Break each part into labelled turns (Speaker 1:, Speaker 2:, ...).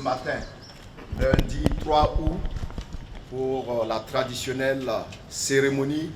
Speaker 1: matin, lundi 3 août, pour la traditionnelle cérémonie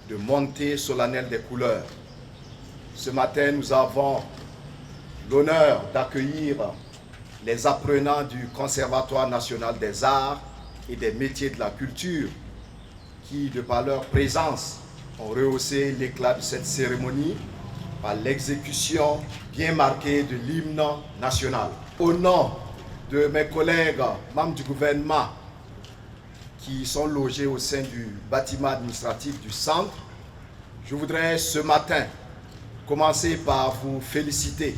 Speaker 1: de montée solennelle des couleurs. Ce matin, nous avons l'honneur d'accueillir les apprenants du Conservatoire national des arts et des métiers de la culture qui, de par leur présence, ont rehaussé l'éclat de cette cérémonie par l'exécution bien marquée de l'hymne national. Au nom de mes collègues membres du gouvernement qui sont logés au sein du bâtiment administratif du centre, je voudrais ce matin commencer par vous féliciter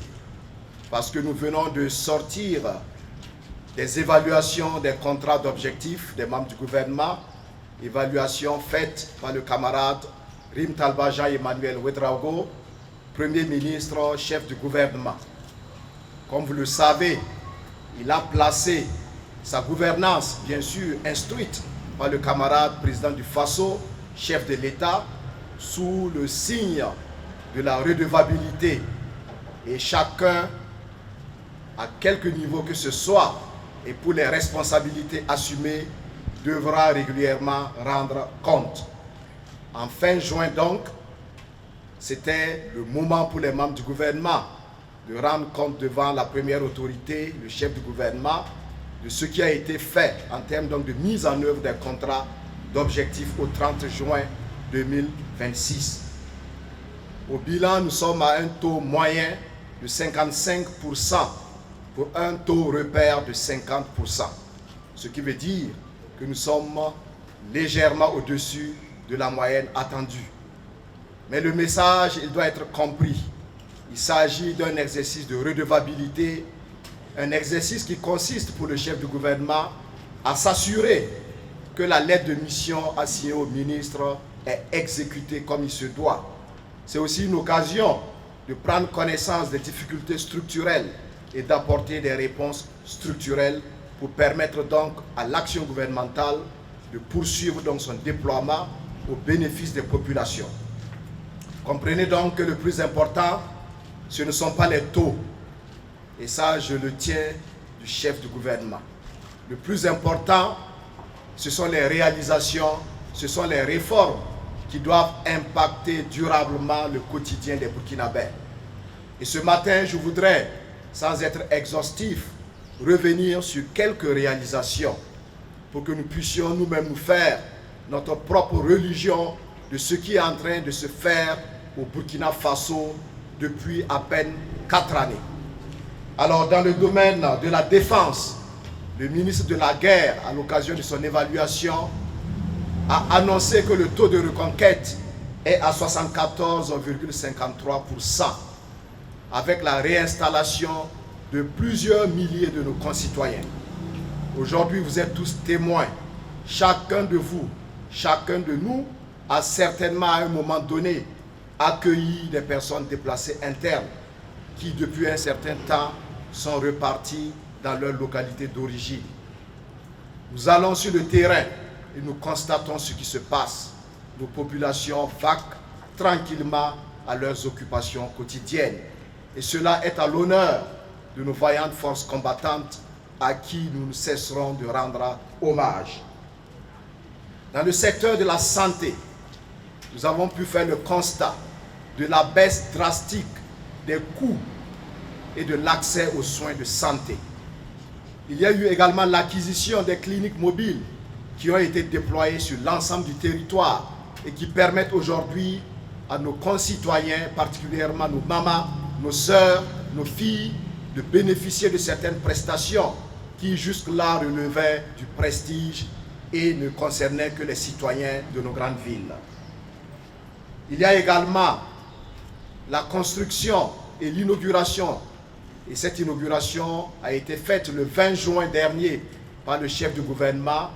Speaker 1: parce que nous venons de sortir des évaluations des contrats d'objectifs des membres du gouvernement, évaluations faites par le camarade Rim Talba Jean-Emmanuel Ouedraogo, Premier ministre, chef du gouvernement. Comme vous le savez, il a placé sa gouvernance, bien sûr instruite par le camarade président du Faso, chef de l'État, sous le signe de la redevabilité. Et chacun, à quelque niveau que ce soit, et pour les responsabilités assumées, devra régulièrement rendre compte. En fin juin donc, c'était le moment pour les membres du gouvernement de rendre compte devant la première autorité, le chef du gouvernement, de ce qui a été fait en termes donc de mise en œuvre des contrats d'objectifs au 30 juin 2026. Au bilan, nous sommes à un taux moyen de 55% pour un taux repère de 50%. Ce qui veut dire que nous sommes légèrement au-dessus de la moyenne attendue. Mais le message, il doit être compris. Il s'agit d'un exercice de redevabilité, un exercice qui consiste pour le chef du gouvernement à s'assurer que la lettre de mission assignée au ministre est exécutée comme il se doit. C'est aussi une occasion de prendre connaissance des difficultés structurelles et d'apporter des réponses structurelles pour permettre donc à l'action gouvernementale de poursuivre donc son déploiement au bénéfice des populations. Comprenez donc que le plus important, ce ne sont pas les taux. Et ça, je le tiens du chef du gouvernement. Le plus important, ce sont les réalisations, ce sont les réformes qui doivent impacter durablement le quotidien des Burkinabés. Et ce matin, je voudrais, sans être exhaustif, revenir sur quelques réalisations pour que nous puissions nous-mêmes nous faire notre propre religion de ce qui est en train de se faire au Burkina Faso depuis à peine 4 années. Alors, dans le domaine de la défense, le ministre de la Guerre, à l'occasion de son évaluation, a annoncé que le taux de reconquête est à 74,53%, avec la réinstallation de plusieurs milliers de nos concitoyens. Aujourd'hui, vous êtes tous témoins. Chacun de vous, chacun de nous a certainement à un moment donné accueilli des personnes déplacées internes qui, depuis un certain temps, sont repartis dans leur localité d'origine. Nous allons sur le terrain et nous constatons ce qui se passe. Nos populations vaquent tranquillement à leurs occupations quotidiennes. Et cela est à l'honneur de nos vaillantes forces combattantes à qui nous ne cesserons de rendre hommage. Dans le secteur de la santé, nous avons pu faire le constat de la baisse drastique des coûts et de l'accès aux soins de santé. Il y a eu également l'acquisition des cliniques mobiles qui ont été déployées sur l'ensemble du territoire et qui permettent aujourd'hui à nos concitoyens, particulièrement nos mamans, nos sœurs, nos filles, de bénéficier de certaines prestations qui jusque-là relevaient du prestige et ne concernaient que les citoyens de nos grandes villes. Il y a également la construction et l'inauguration, et cette inauguration a été faite le 20 juin dernier par le chef du gouvernement,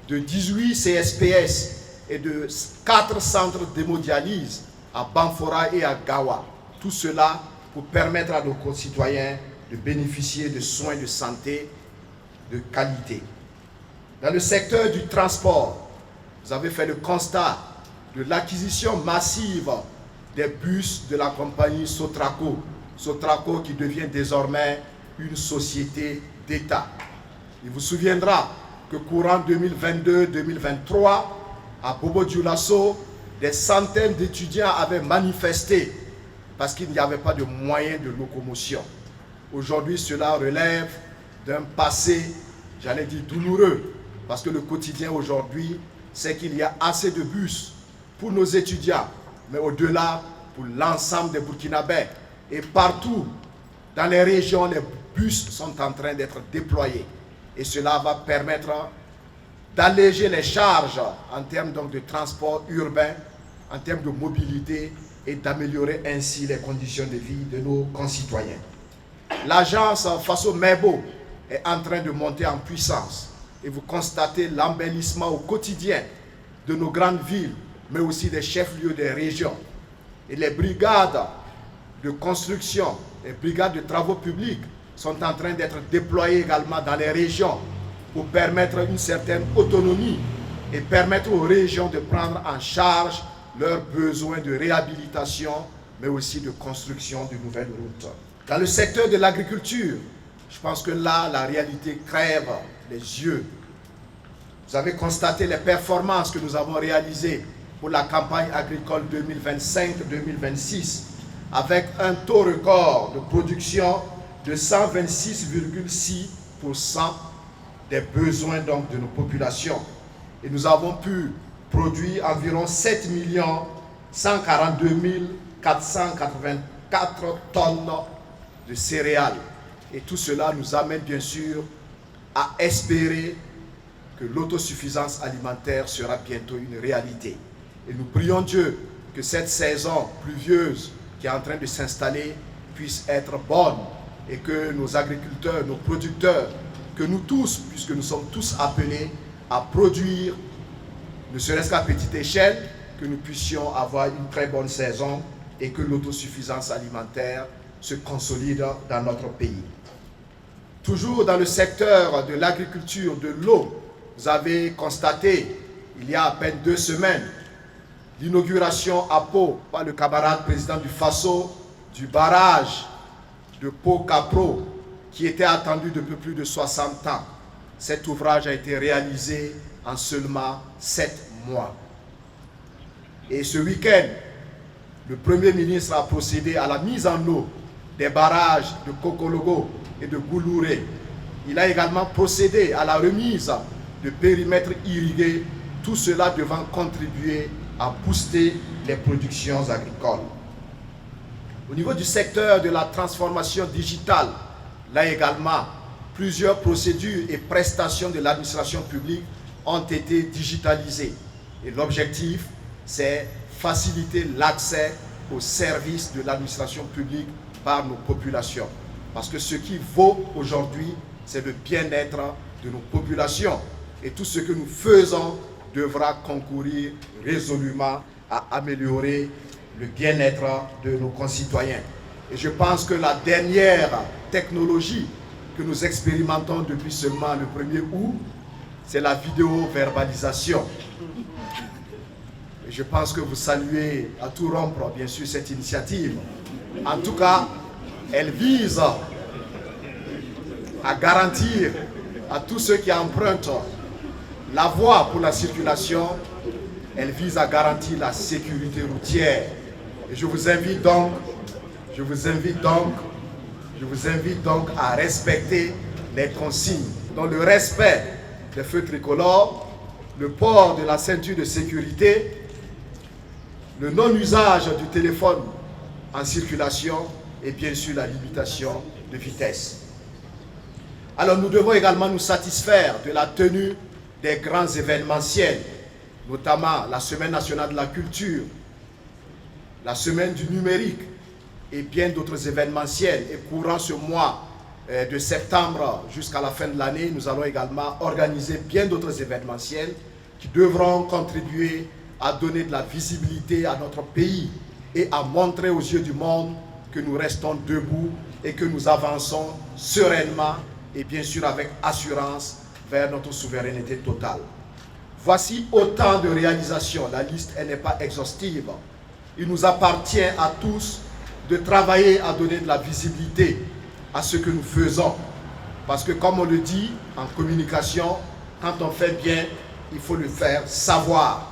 Speaker 1: de 18 CSPS et de 4 centres d'hémodialyse à Banfora et à Gawa. Tout cela pour permettre à nos concitoyens de bénéficier de soins de santé de qualité. Dans le secteur du transport, vous avez fait le constat de l'acquisition massive des bus de la compagnie Sotraco. Sotraco qui devient désormais une société d'État. Il vous souviendra que courant 2022-2023, à Bobo-Dioulasso, des centaines d'étudiants avaient manifesté parce qu'il n'y avait pas de moyens de locomotion. Aujourd'hui, cela relève d'un passé, j'allais dire douloureux, parce que le quotidien aujourd'hui, c'est qu'il y a assez de bus pour nos étudiants, mais au-delà, pour l'ensemble des Burkinabés. Et partout, dans les régions, les bus sont en train d'être déployés. Et cela va permettre d'alléger les charges en termes donc de transport urbain, en termes de mobilité et d'améliorer ainsi les conditions de vie de nos concitoyens. L'agence Faso Mebo est en train de monter en puissance et vous constatez l'embellissement au quotidien de nos grandes villes, mais aussi des chefs-lieux des régions. Et les brigades de construction, les brigades de travaux publics sont en train d'être déployées également dans les régions pour permettre une certaine autonomie et permettre aux régions de prendre en charge leurs besoins de réhabilitation, mais aussi de construction de nouvelles routes. Dans le secteur de l'agriculture, je pense que là, la réalité crève les yeux. Vous avez constaté les performances que nous avons réalisées pour la campagne agricole 2025-2026, avec un taux record de production de 126,6% des besoins donc de nos populations. Et nous avons pu produire environ 7 142 484 tonnes de céréales. Et tout cela nous amène bien sûr à espérer que l'autosuffisance alimentaire sera bientôt une réalité. Et nous prions Dieu que cette saison pluvieuse qui est en train de s'installer puisse être bonne et que nos agriculteurs, nos producteurs, que nous tous, puisque nous sommes tous appelés à produire, ne serait-ce qu'à petite échelle, que nous puissions avoir une très bonne saison et que l'autosuffisance alimentaire se consolide dans notre pays. Toujours dans le secteur de l'agriculture, de l'eau, vous avez constaté, il y a à peine 2 semaines, l'inauguration à Pau par le camarade président du Faso du barrage de Pau-Capro qui était attendu depuis plus de 60 ans. Cet ouvrage a été réalisé en seulement 7 mois. Et ce week-end, le Premier ministre a procédé à la mise en eau des barrages de Kokologo et de Goulouré. Il a également procédé à la remise de périmètres irrigués, tout cela devant contribuer à booster les productions agricoles. Au niveau du secteur de la transformation digitale, là également, plusieurs procédures et prestations de l'administration publique ont été digitalisées. Et l'objectif, c'est faciliter l'accès aux services de l'administration publique par nos populations. Parce que ce qui vaut aujourd'hui, c'est le bien-être de nos populations. Et tout ce que nous faisons devra concourir résolument à améliorer le bien-être de nos concitoyens. Et je pense que la dernière technologie que nous expérimentons depuis seulement le 1er août, c'est la vidéo-verbalisation. Et je pense que vous saluez à tout rompre, bien sûr, cette initiative. En tout cas, elle vise à garantir à tous ceux qui empruntent la voie pour la circulation, elle vise à garantir la sécurité routière. Et je vous invite donc à respecter les consignes. Dans le respect des feux tricolores, le port de la ceinture de sécurité, le non-usage du téléphone en circulation et bien sûr la limitation de vitesse. Alors nous devons également nous satisfaire de la tenue des grands événementiels, notamment la Semaine nationale de la culture, la Semaine du numérique et bien d'autres événementiels. Et courant ce mois de septembre jusqu'à la fin de l'année, nous allons également organiser bien d'autres événementiels qui devront contribuer à donner de la visibilité à notre pays et à montrer aux yeux du monde que nous restons debout et que nous avançons sereinement et bien sûr avec assurance vers notre souveraineté totale. Voici autant de réalisations. La liste n'est pas exhaustive. Il nous appartient à tous de travailler à donner de la visibilité à ce que nous faisons. Parce que comme on le dit en communication, quand on fait bien, il faut le faire savoir.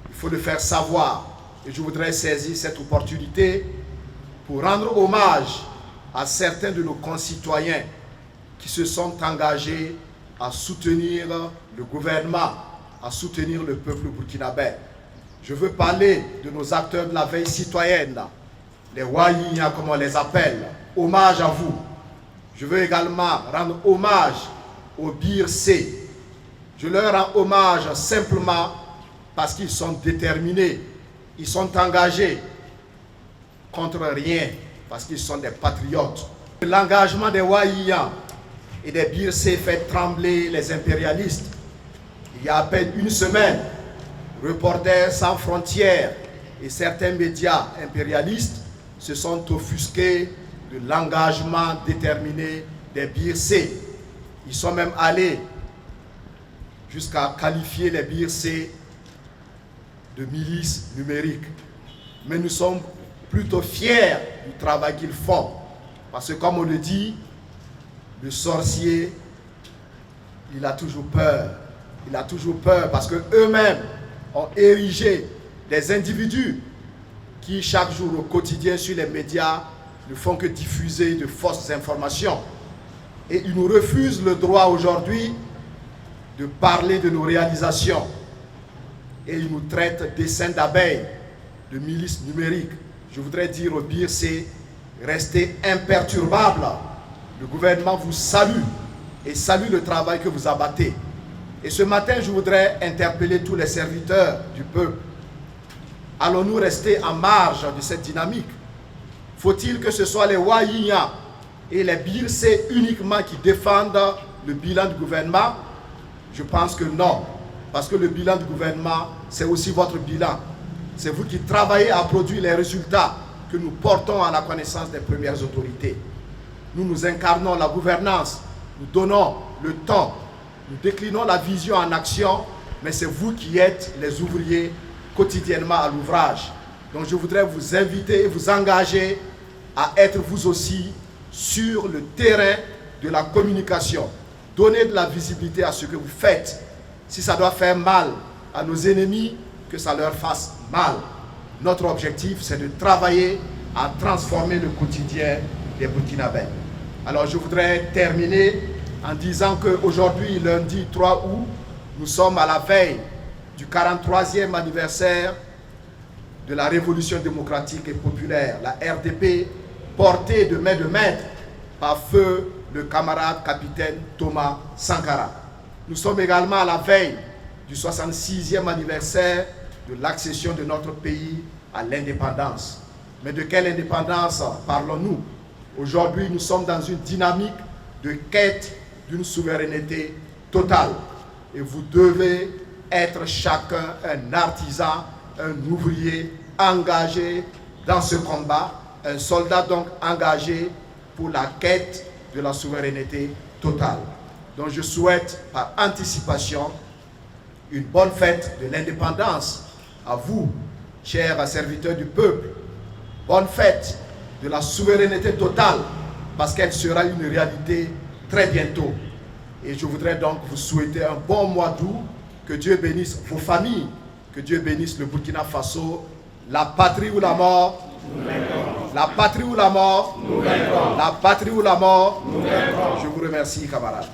Speaker 1: Il faut le faire savoir. Et je voudrais saisir cette opportunité pour rendre hommage à certains de nos concitoyens qui se sont engagés à soutenir le gouvernement, à soutenir le peuple burkinabé. Je veux parler de nos acteurs de la veille citoyenne, les Wayinya comme on les appelle. Hommage à vous. Je veux également rendre hommage aux BIRC. Je leur rends hommage simplement parce qu'ils sont déterminés, ils sont engagés contre rien, parce qu'ils sont des patriotes. L'engagement des Wayinya et des BIRC fait trembler les impérialistes. Il y a à peine une semaine, Reporters sans frontières et certains médias impérialistes se sont offusqués de l'engagement déterminé des BIRC. Ils sont même allés jusqu'à qualifier les BIRC de milices numériques. Mais nous sommes plutôt fiers du travail qu'ils font. Parce que comme on le dit, le sorcier, il a toujours peur. Il a toujours peur parce qu'eux-mêmes ont érigé des individus qui chaque jour au quotidien sur les médias ne font que diffuser de fausses informations. Et ils nous refusent le droit aujourd'hui de parler de nos réalisations. Et ils nous traitent d'essaims d'abeilles, de milices numériques. Je voudrais dire au BIRC, restez imperturbables. Le gouvernement vous salue et salue le travail que vous abattez. Et ce matin, je voudrais interpeller tous les serviteurs du peuple. Allons-nous rester en marge de cette dynamique? Faut-il que ce soit les Wayinya et les BIRC uniquement qui défendent le bilan du gouvernement? Je pense que non. Parce que le bilan du gouvernement, c'est aussi votre bilan. C'est vous qui travaillez à produire les résultats que nous portons à la connaissance des premières autorités. Nous incarnons la gouvernance, nous donnons le temps, nous déclinons la vision en action, mais c'est vous qui êtes les ouvriers quotidiennement à l'ouvrage. Donc je voudrais vous inviter et vous engager à être vous aussi sur le terrain de la communication. Donnez de la visibilité à ce que vous faites. Si ça doit faire mal à nos ennemis, que ça leur fasse mal. Notre objectif, c'est de travailler à transformer le quotidien des Burkinabés. Alors je voudrais terminer en disant qu'aujourd'hui, lundi 3 août, nous sommes à la veille du 43e anniversaire de la Révolution démocratique et populaire, la RDP, portée de main de maître par feu le camarade capitaine Thomas Sankara. Nous sommes également à la veille du 66e anniversaire de l'accession de notre pays à l'indépendance. Mais de quelle indépendance parlons-nous? Aujourd'hui, nous sommes dans une dynamique de quête d'une souveraineté totale. Et vous devez être chacun un artisan, un ouvrier engagé dans ce combat, un soldat donc engagé pour la quête de la souveraineté totale. Donc je souhaite par anticipation une bonne fête de l'indépendance à vous, chers serviteurs du peuple. Bonne fête de la souveraineté totale, parce qu'elle sera une réalité très bientôt. Et je voudrais donc vous souhaiter un bon mois d'août, que Dieu bénisse vos familles, que Dieu bénisse le Burkina Faso, la patrie ou la mort. La patrie ou la mort. La patrie ou la mort. Je vous remercie, camarades.